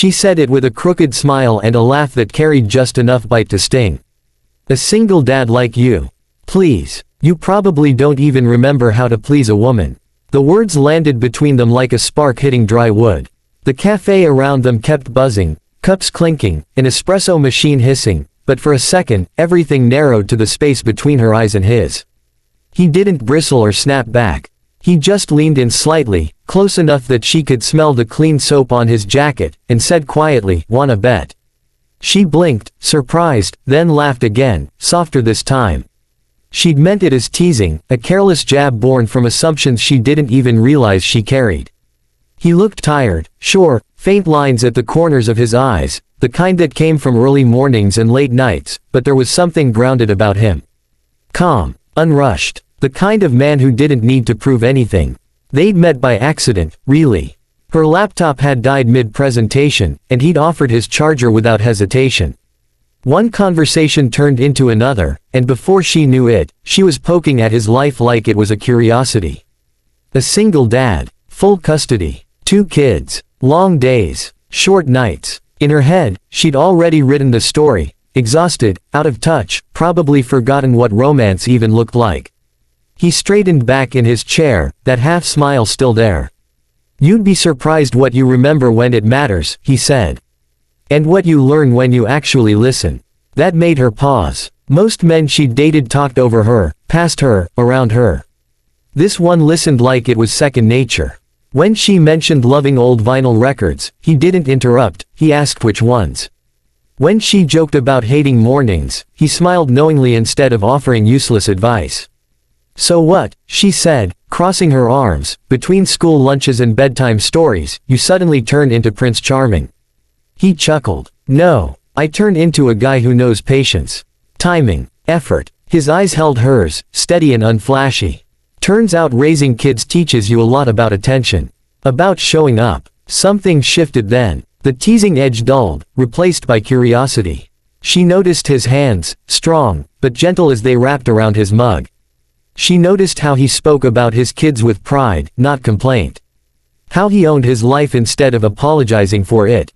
She said it with a crooked smile and a laugh that carried just enough bite to sting. A single dad like you. Please. You probably don't even remember how to please a woman. The words landed between them like a spark hitting dry wood. The cafe around them kept buzzing, cups clinking, an espresso machine hissing, but for a second, everything narrowed to the space between her eyes and his. He didn't bristle or snap back. He just leaned in slightly, close enough that she could smell the clean soap on his jacket, and said quietly, "Wanna bet?" She blinked, surprised, then laughed again, softer this time. She'd meant it as teasing, a careless jab born from assumptions she didn't even realize she carried. He looked tired, sure, faint lines at the corners of his eyes, the kind that came from early mornings and late nights, but there was something grounded about him. Calm, unrushed, the kind of man who didn't need to prove anything. They'd met by accident, really. Her laptop had died mid-presentation, and he'd offered his charger without hesitation. One conversation turned into another, and before she knew it, she was poking at his life like it was a curiosity. A single dad, full custody, 2 kids, long days, short nights. In her head, she'd already written the story, exhausted, out of touch, probably forgotten what romance even looked like. He straightened back in his chair, that half smile still there. "You'd be surprised what you remember when it matters," he said. "And what you learn when you actually listen." That made her pause. Most men she'd dated talked over her, past her, around her. This one listened like it was second nature. When she mentioned loving old vinyl records, he didn't interrupt, he asked which ones. When she joked about hating mornings, he smiled knowingly instead of offering useless advice. "So what," she said, crossing her arms, "between school lunches and bedtime stories, you suddenly turned into Prince Charming." He chuckled. "No, I turned into a guy who knows patience. Timing. Effort." His eyes held hers, steady and unflashy. "Turns out raising kids teaches you a lot about attention. About showing up." Something shifted then. The teasing edge dulled, replaced by curiosity. She noticed his hands, strong, but gentle as they wrapped around his mug. She noticed how he spoke about his kids with pride, not complaint. How he owned his life instead of apologizing for it.